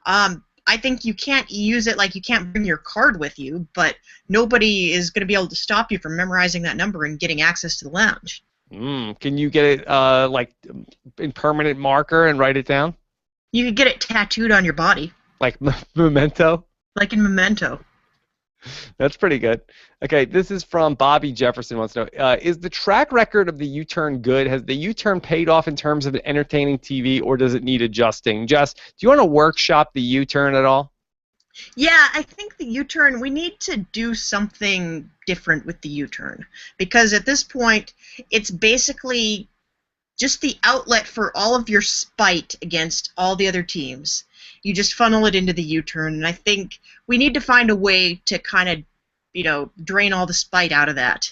B: I think you can't use it, you can't bring your card with you, but nobody is going to be able to stop you from memorizing that number and getting access to the lounge.
A: Can you get it in permanent marker and write it down?
B: You could get it tattooed on your body.
A: Like Memento?
B: Like in Memento.
A: That's pretty good. Okay, this is from Bobby Jefferson wants to know, is the track record of the U-turn good? Has the U-turn paid off in terms of entertaining TV, or does it need adjusting? Jess, do you want to workshop the U-turn at all?
B: Yeah, I think the U-turn, we need to do something different with the U-turn. Because at this point, it's basically just the outlet for all of your spite against all the other teams. You just funnel it into the U-turn, and I think we need to find a way to kind of, drain all the spite out of that.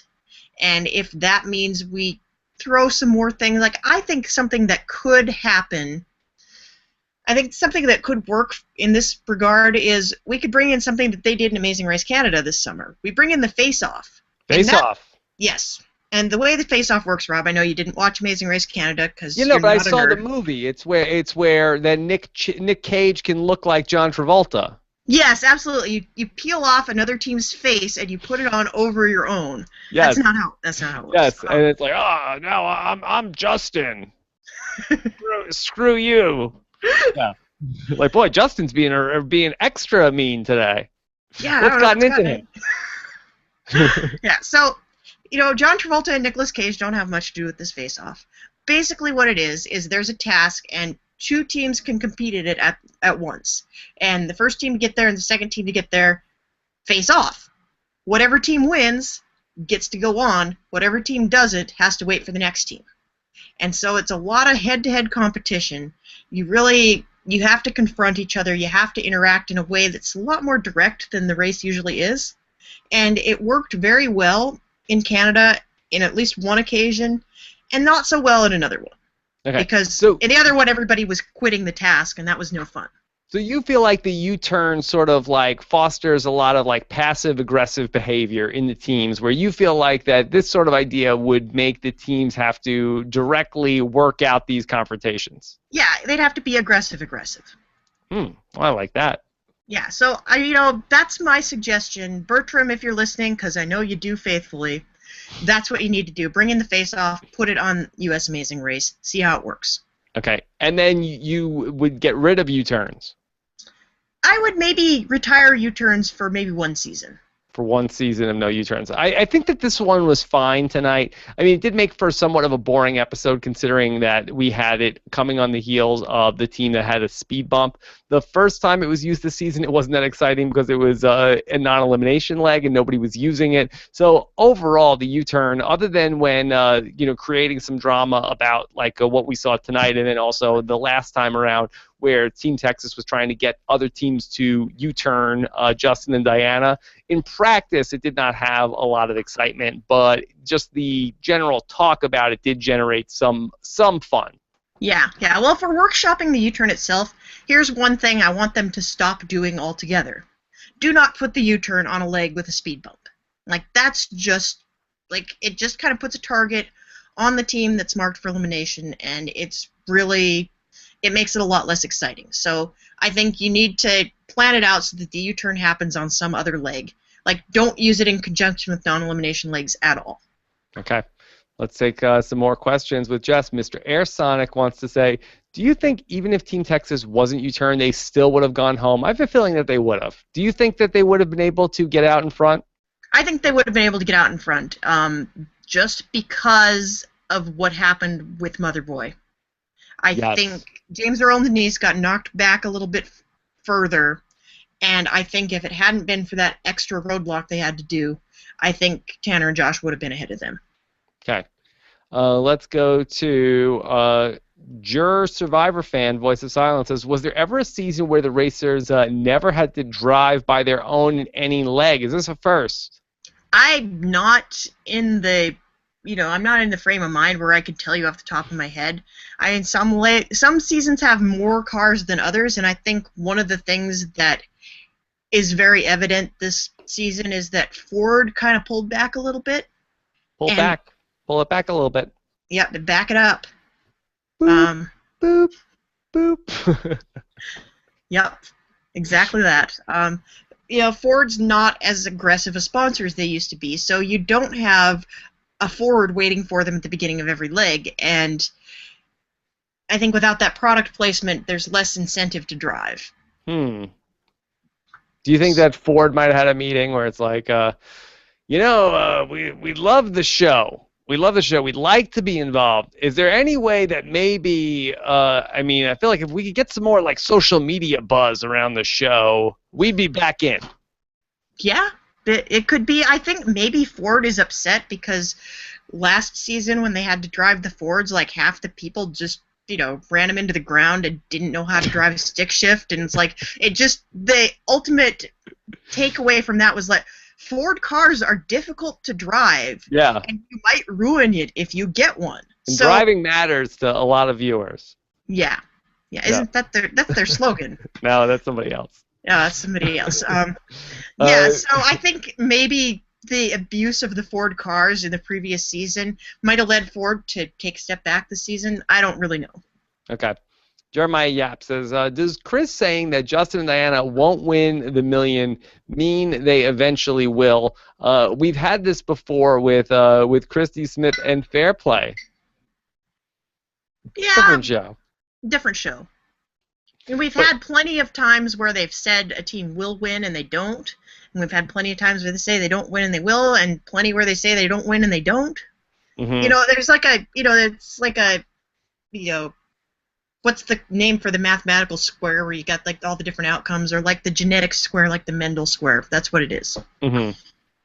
B: And if that means we throw some more things, I think something that could happen, I think something that could work in this regard is we could bring in something that they did in Amazing Race Canada this summer. We bring in the face-off.
A: Face-off?
B: Yes. And the way the face-off works, Rob, I know you didn't watch Amazing Race Canada because
A: but I saw the movie. It's where then Nick Cage can look like John Travolta.
B: Yes, absolutely. You peel off another team's face and you put it on over your own.
A: Yes.
B: That's not how it works.
A: Yes, and it's like, no, I'm Justin. Screw you. Yeah. Like, boy, Justin's being extra mean today.
B: Yeah.
A: What's gotten into him?
B: Yeah. So, John Travolta and Nicolas Cage don't have much to do with this face-off. Basically, what it is there's a task, and two teams can compete in it at once. And the first team to get there and the second team to get there face off. Whatever team wins gets to go on. Whatever team doesn't has to wait for the next team. And so it's a lot of head-to-head competition. You have to confront each other. You have to interact in a way that's a lot more direct than the race usually is. And it worked very well in Canada in at least one occasion, and not so well in another one.
A: Okay.
B: Because in the other one, everybody was quitting the task, and that was no fun.
A: So you feel like the U-turn sort of fosters a lot of passive-aggressive behavior in the teams, where you feel like that this sort of idea would make the teams have to directly work out these confrontations.
B: Yeah, they'd have to be aggressive.
A: Well, I like that.
B: Yeah, so that's my suggestion. Bertram, if you're listening, because I know you do faithfully, that's what you need to do. Bring in the face-off, put it on U.S. Amazing Race, see how it works.
A: Okay, and then you would get rid of U-turns.
B: I would maybe retire U-turns for maybe one season.
A: For one season of no U-turns. I think that this one was fine tonight. I mean, it did make for somewhat of a boring episode considering that we had it coming on the heels of the team that had a speed bump. The first time it was used this season, it wasn't that exciting because it was a non-elimination leg and nobody was using it. So overall, the U-turn, other than when creating some drama about what we saw tonight, and then also the last time around where Team Texas was trying to get other teams to U-turn Justin and Diana. In practice, it did not have a lot of excitement, but just the general talk about it did generate some fun.
B: Yeah. Well, for workshopping the U-turn itself, here's one thing I want them to stop doing altogether. Do not put the U-turn on a leg with a speed bump. That's just, it just kind of puts a target on the team that's marked for elimination, and it's really, it makes it a lot less exciting. So I think you need to plan it out so that the U-turn happens on some other leg. Don't use it in conjunction with non-elimination legs at all.
A: Okay. Let's take some more questions with Jess. Mr. Air Sonic wants to say, do you think even if Team Texas wasn't U-turn, they still would have gone home? I have a feeling that they would have. Do you think that they would have been able to get out in front?
B: I think they would have been able to get out in front. just because of what happened with Mother Boy. I
A: Yes.
B: think James Earl and Denise got knocked back a little bit further, and I think if it hadn't been for that extra roadblock they had to do, I think Tanner and Josh would have been ahead of them.
A: Okay. Let's go to Juror Survivor fan, Voice of Silence says, was there ever a season where the racers never had to drive by their own in any leg? Is this a first?
B: I'm not in the I'm not in the frame of mind where I could tell you off the top of my head. I mean, some seasons have more cars than others, and I think one of the things that is very evident this season is that Ford kind of pulled back a little bit.
A: Pull it back a little bit.
B: Yep, to back it up.
A: Boop, boop, boop.
B: Yep, exactly that. Ford's not as aggressive a sponsor as they used to be, so you don't have a Ford waiting for them at the beginning of every leg, and I think without that product placement, there's less incentive to drive.
A: Do you think that Ford might have had a meeting where it's like, we love the show. We love the show. We'd like to be involved. Is there any way that maybe, I feel like if we could get some more like social media buzz around the show, we'd be back in.
B: Yeah, it could be. I think maybe Ford is upset because last season when they had to drive the Fords, like half the people just ran them into the ground and didn't know how to drive a stick shift, and it's like the ultimate takeaway from that was like Ford cars are difficult to drive.
A: Yeah.
B: And you might ruin it if you get one.
A: And driving matters to a lot of viewers.
B: Yeah. Yeah. Isn't that their slogan?
A: No, that's somebody else.
B: Yeah, that's somebody else. So I think maybe the abuse of the Ford cars in the previous season might have led Ford to take a step back this season. I don't really know.
A: Okay. Jeremiah Yap says, does Chris saying that Justin and Diana won't win the $1 million mean they eventually will? We've had this before with Christy Smith and Fair Play.
B: Yeah. Different show. And we've had plenty of times where they've said a team will win and they don't. And we've had plenty of times where they say they don't win and they will, and plenty where they say they don't win and they don't.
A: Mm-hmm.
B: There's like it's like a, what's the name for the mathematical square where you got like all the different outcomes, or like the genetic square, like the Mendel square. That's what it is.
A: Mm-hmm.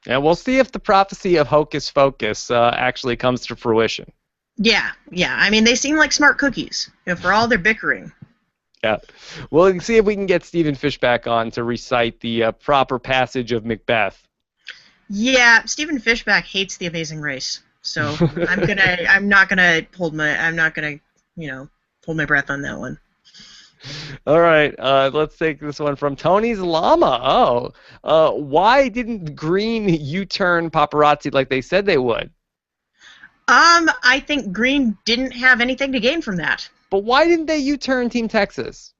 A: Yeah, we'll see if the prophecy of Hocus Pocus actually comes to fruition.
B: Yeah. I mean, they seem like smart cookies, for all their bickering.
A: Yeah. We'll see if we can get Stephen Fish back on to recite the proper passage of Macbeth.
B: Yeah, Stephen Fishback hates The Amazing Race, so I'm not gonna hold my breath on that one.
A: All right, let's take this one from Tony's Llama. Why didn't Green U-turn paparazzi like they said they would?
B: I think Green didn't have anything to gain from that.
A: But why didn't they U-turn Team Texas?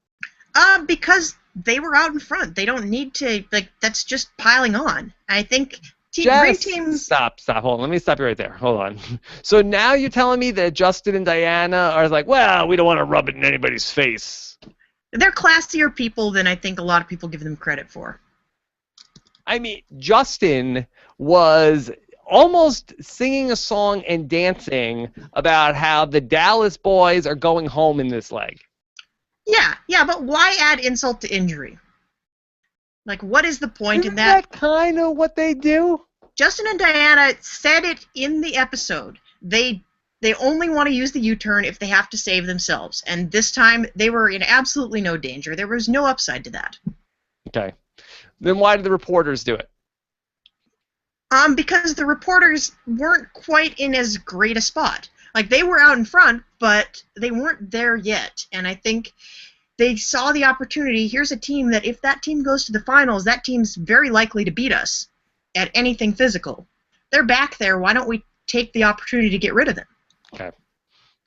B: Because they were out in front. They don't need to, that's just piling on. I think Green Team...
A: Stop. Hold on. Let me stop you right there. Hold on. So now you're telling me that Justin and Diana are like, well, we don't want to rub it in anybody's face.
B: They're classier people than I think a lot of people give them credit for.
A: I mean, Justin was almost singing a song and dancing about how the Dallas boys are going home in this leg.
B: Yeah, but why add insult to injury? Like, what is the point in
A: that? Isn't that kind of what they do?
B: Justin and Diana said it in the episode. They only want to use the U-turn if they have to save themselves. And this time, they were in absolutely no danger. There was no upside to that.
A: Okay. Then why did the reporters do it?
B: Because the reporters weren't quite in as great a spot. Like, they were out in front, but they weren't there yet. And I think they saw the opportunity. Here's a team that if that team goes to the finals, that team's very likely to beat us at anything physical. They're back there. Why don't we take the opportunity to get rid of them?
A: Okay.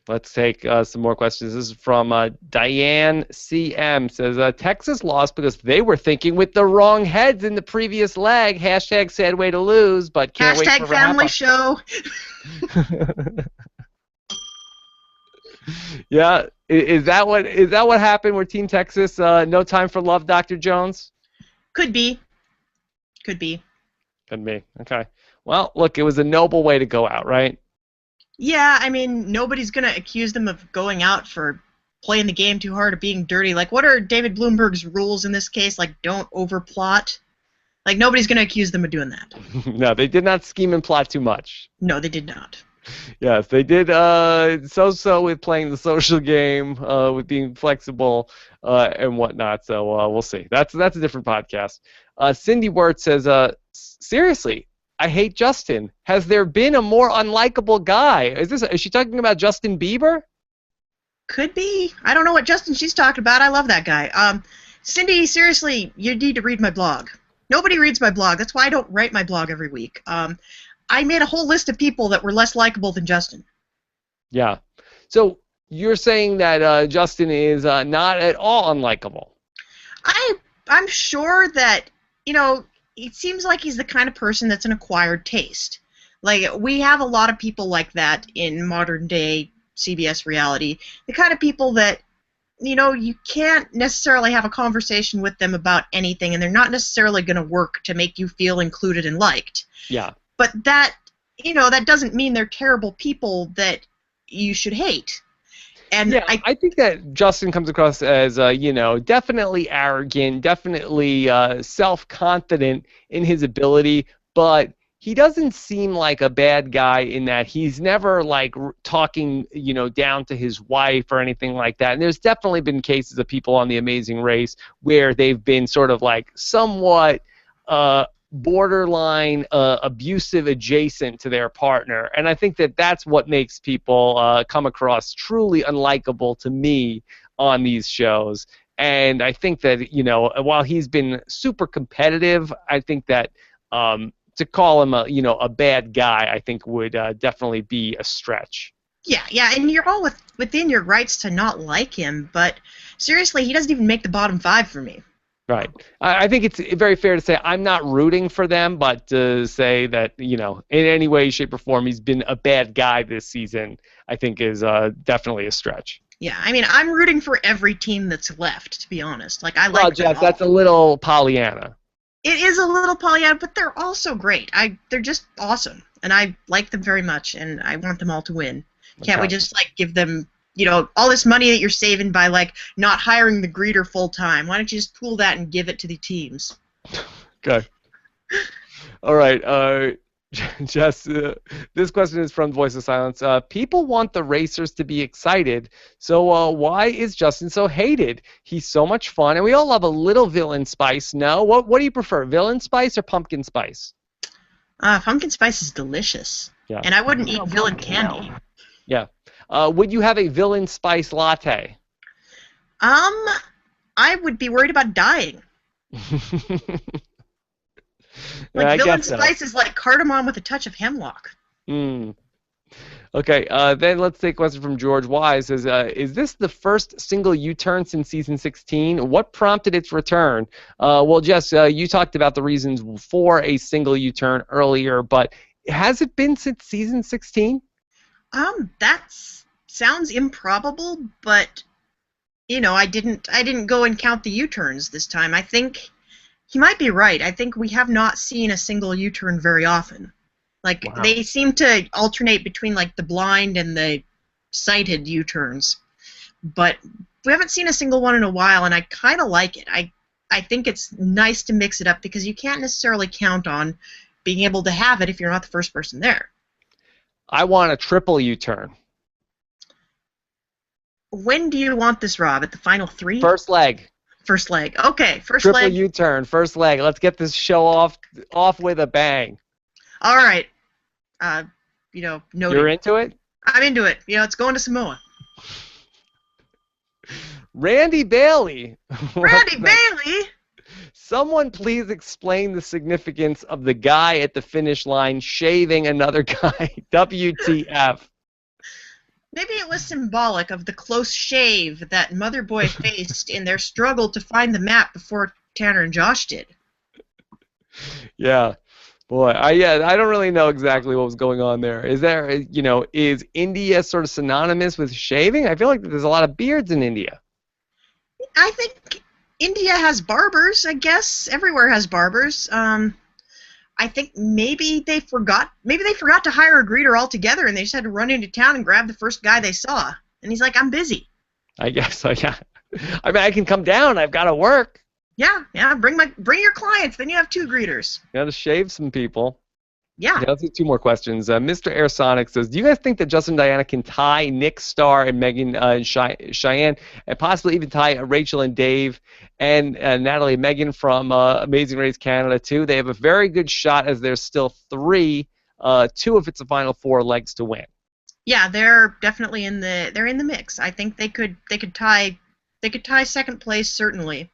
A: Let's take some more questions. This is from Diane CM. Says, Texas lost because they were thinking with the wrong heads in the previous leg. Hashtag sad way to lose, but can't wait for
B: Hashtag family show.
A: Yeah. Is that what happened with Team Texas? No time for love, Dr. Jones?
B: Could be.
A: Could be. Okay. Well, look, it was a noble way to go out, right?
B: Yeah, I mean, nobody's going to accuse them of going out for playing the game too hard or being dirty. Like, what are David Bloomberg's rules in this case? Like, don't overplot. Like, nobody's going to accuse them of doing that.
A: No, they did not scheme and plot too much.
B: No, they did not.
A: Yes, they did so with playing the social game, with being flexible and whatnot. So we'll see. That's a different podcast. Cindy Wirt says, seriously, I hate Justin. Has there been a more unlikable guy? Is she talking about Justin Bieber?
B: Could be. I don't know what Justin she's talking about. I love that guy. Cindy, seriously, you need to read my blog. Nobody reads my blog. That's why I don't write my blog every week. I made a whole list of people that were less likable than Justin.
A: Yeah. So you're saying that Justin is not at all unlikable.
B: I'm sure that, it seems like he's the kind of person that's an acquired taste. Like, we have a lot of people like that in modern day CBS reality. The kind of people that, you can't necessarily have a conversation with them about anything, and they're not necessarily going to work to make you feel included and liked.
A: Yeah.
B: But that, that doesn't mean they're terrible people that you should hate. And
A: yeah, I think that Justin comes across as, definitely arrogant, definitely self-confident in his ability, but he doesn't seem like a bad guy in that he's never like talking, down to his wife or anything like that. And there's definitely been cases of people on The Amazing Race where they've been sort of like somewhat borderline abusive adjacent to their partner, and I think that that's what makes people come across truly unlikable to me on these shows. And I think that while he's been super competitive, I think that to call him a bad guy, I think would definitely be a stretch.
B: Yeah, and you're all within your rights to not like him, but seriously, he doesn't even make the bottom 5 for me.
A: Right. I think it's very fair to say I'm not rooting for them, but to say that, in any way, shape, or form, he's been a bad guy this season, I think is definitely a stretch.
B: Yeah, I mean, I'm rooting for every team that's left, to be honest. Like, I like them
A: Jess,
B: all.
A: that's a little Pollyanna.
B: It is a little Pollyanna, but they're all so great. They're just awesome, and I like them very much, and I want them all to win. Can't we just, give them... all this money that you're saving by, not hiring the greeter full-time. Why don't you just pool that and give it to the teams?
A: Okay. All right. Jess, this question is from Voice of Silence. People want the racers to be excited, so why is Justin so hated? He's so much fun, and we all love a little villain spice, no? What do you prefer, villain spice or pumpkin spice?
B: Pumpkin spice is delicious. Yeah. And I wouldn't eat villain candy.
A: Yeah. Would you have a villain spice latte?
B: I would be worried about dying. Villain spice is like cardamom with a touch of hemlock.
A: Okay, then let's take a question from George Wise. Says, is this the first single U-turn since season 16? What prompted its return? Well, Jess, you talked about the reasons for a single U-turn earlier, but has it been since season 16?
B: That sounds improbable, but I didn't go and count the U-turns this time. I think he might be right. I think we have not seen a single U-turn very often. Wow. They seem to alternate between the blind and the sighted U-turns, but we haven't seen a single one in a while, and I kind of like it. I think it's nice to mix it up because you can't necessarily count on being able to have it if you're not the first person there.
A: I want a triple U-turn.
B: When do you want this, Rob? At the final 3?
A: First leg.
B: First leg. Okay, first
A: triple
B: leg.
A: Triple U-turn, first leg. Let's get this show off with a bang.
B: All right. Noted.
A: You're into it?
B: I'm into it. It's going to Samoa.
A: Randy Bailey.
B: Randy Bailey?
A: Someone please explain the significance of the guy at the finish line shaving another guy. WTF.
B: Maybe it was symbolic of the close shave that Mother Boy faced in their struggle to find the map before Tanner and Josh did.
A: Yeah. Boy, I don't really know exactly what was going on there. Is India sort of synonymous with shaving? I feel like there's a lot of beards in India.
B: I think India has barbers, I guess. Everywhere has barbers. I think maybe they forgot to hire a greeter altogether, and they just had to run into town and grab the first guy they saw. And he's like, "I'm busy."
A: I guess so. Yeah. I mean, I can come down. I've got to work.
B: Yeah. Bring your clients. Then you have 2 greeters.
A: Got to shave some people.
B: Yeah.
A: Let's do 2 more questions. Mr. Air Sonic says, do you guys think that Justin and Diana can tie Nick Starr and Megan and Cheyenne, and possibly even tie Rachel and Dave and Natalie and Megan from Amazing Race Canada too? They have a very good shot, as there's still 3, 2 if it's the final 4 legs to win.
B: Yeah, they're definitely in the mix. I think they could tie second place certainly,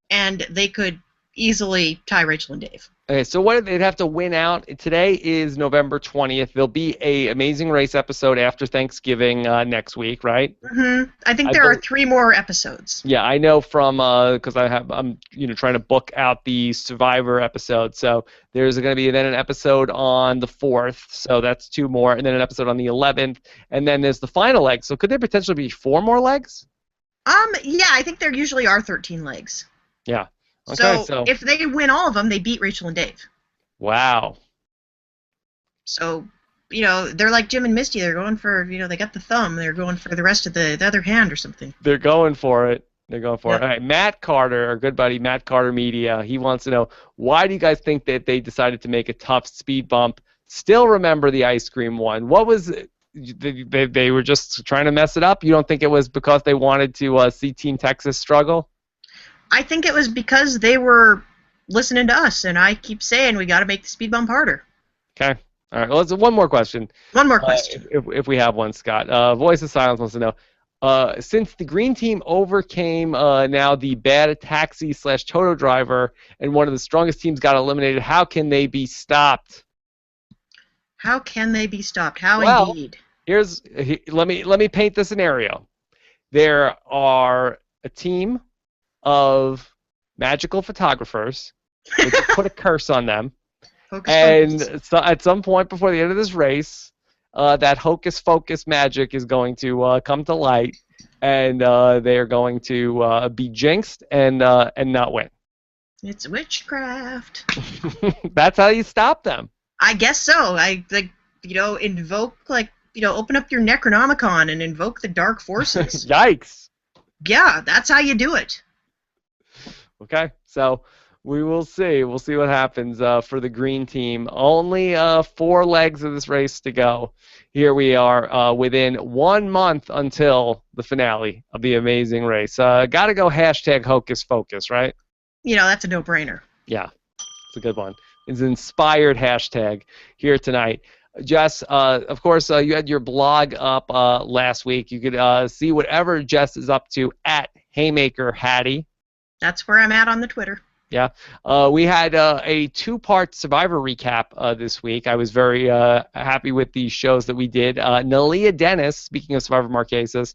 B: and they could easily tie Rachel and Dave.
A: Okay, so what they'd have to win out. Today is November 20th. There'll be a Amazing Race episode after Thanksgiving next week, right?
B: Mm-hmm. I think there are 3 more episodes.
A: Yeah, I know from because I'm trying to book out the Survivor episode. So there's going to be then an episode on the 4th. So that's 2 more, and then an episode on the 11th, and then there's the final leg. So could there potentially be 4 more legs?
B: Yeah, I think there usually are 13 legs.
A: Yeah. Okay,
B: so if they win all of them, they beat Rachel and Dave.
A: Wow.
B: So, they're like Jim and Misty. They're going for, they got the thumb. They're going for the rest of the other hand or something.
A: They're going for it. All right, Matt Carter, our good buddy, Matt Carter Media, he wants to know, why do you guys think that they decided to make a tough speed bump? Still remember the ice cream one. What was it? They were just trying to mess it up? You don't think it was because they wanted to see Team Texas struggle?
B: I think it was because they were listening to us, and I keep saying we got to make the speed bump harder.
A: Okay. All right. Well, let's one more question.
B: One more question.
A: If we have one, Scott. Voice of Silence wants to know, since the green team overcame now the bad taxi / Toto driver, and one of the strongest teams got eliminated, how can they be stopped?
B: How can they be stopped? How indeed?
A: Let me paint the scenario. There are a team of magical photographers. We can put a curse on them. So at some point before the end of this race, that hocus pocus magic is going to come to light, and they are going to be jinxed and not win.
B: It's witchcraft.
A: That's how you stop them.
B: I guess so. Invoke, open up your Necronomicon and invoke the dark forces.
A: Yikes.
B: Yeah, that's how you do it.
A: Okay, so we will see. We'll see what happens for the green team. Only 4 legs of this race to go. Here we are within 1 month until the finale of the Amazing Race. Got to go hashtag Hocus Focus, right?
B: That's a no-brainer.
A: Yeah, it's a good one. It's an inspired hashtag here tonight. Jess, of course, you had your blog up last week. You could see whatever Jess is up to at Haymaker Hattie.
B: That's where I'm at on the Twitter.
A: Yeah. We had a 2-part Survivor recap this week. I was very happy with the shows that we did. Nalia Dennis, speaking of Survivor Marquesas,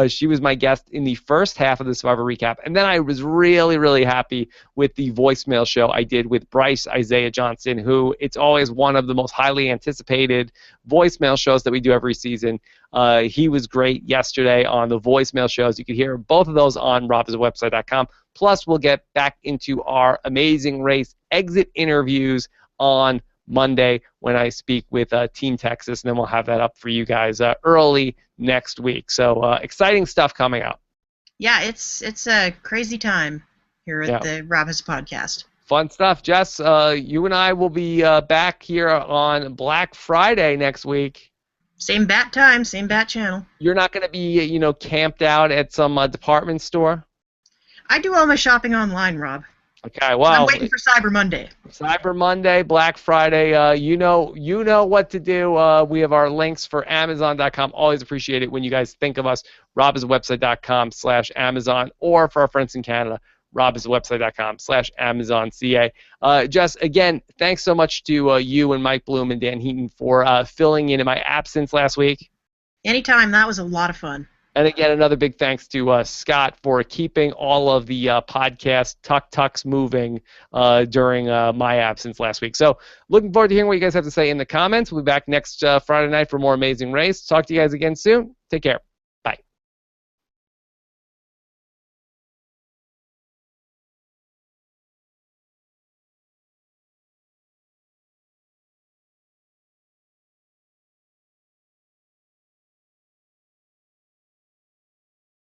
A: she was my guest in the first half of the Survivor recap. And then I was really, really happy with the voicemail show I did with Bryce Isaiah Johnson, who it's always one of the most highly anticipated voicemail shows that we do every season. He was great yesterday on the voicemail shows. You can hear both of those on robhasawebsite.com. Plus, we'll get back into our Amazing Race exit interviews on Monday when I speak with Team Texas, and then we'll have that up for you guys early next week. So exciting stuff coming up.
B: Yeah, it's a crazy time here at the Rob Has Podcast.
A: Fun stuff. Jess, you and I will be back here on Black Friday next week.
B: Same bat time, same bat channel.
A: You're not going to be, camped out at some department store?
B: I do all my shopping online, Rob.
A: Okay, well,
B: I'm waiting for Cyber Monday.
A: Cyber Monday, Black Friday. You know what to do. We have our links for Amazon.com. Always appreciate it when you guys think of us. robhasawebsite.com/Amazon, or for our friends in Canada, robhasawebsite.com/AmazonCA. Jess, again, thanks so much to you and Mike Bloom and Dan Heaton for filling in my absence last week.
B: Anytime. That was a lot of fun.
A: And again, another big thanks to Scott for keeping all of the podcast tucks moving during my absence last week. So looking forward to hearing what you guys have to say in the comments. We'll be back next Friday night for more Amazing Race. Talk to you guys again soon. Take care.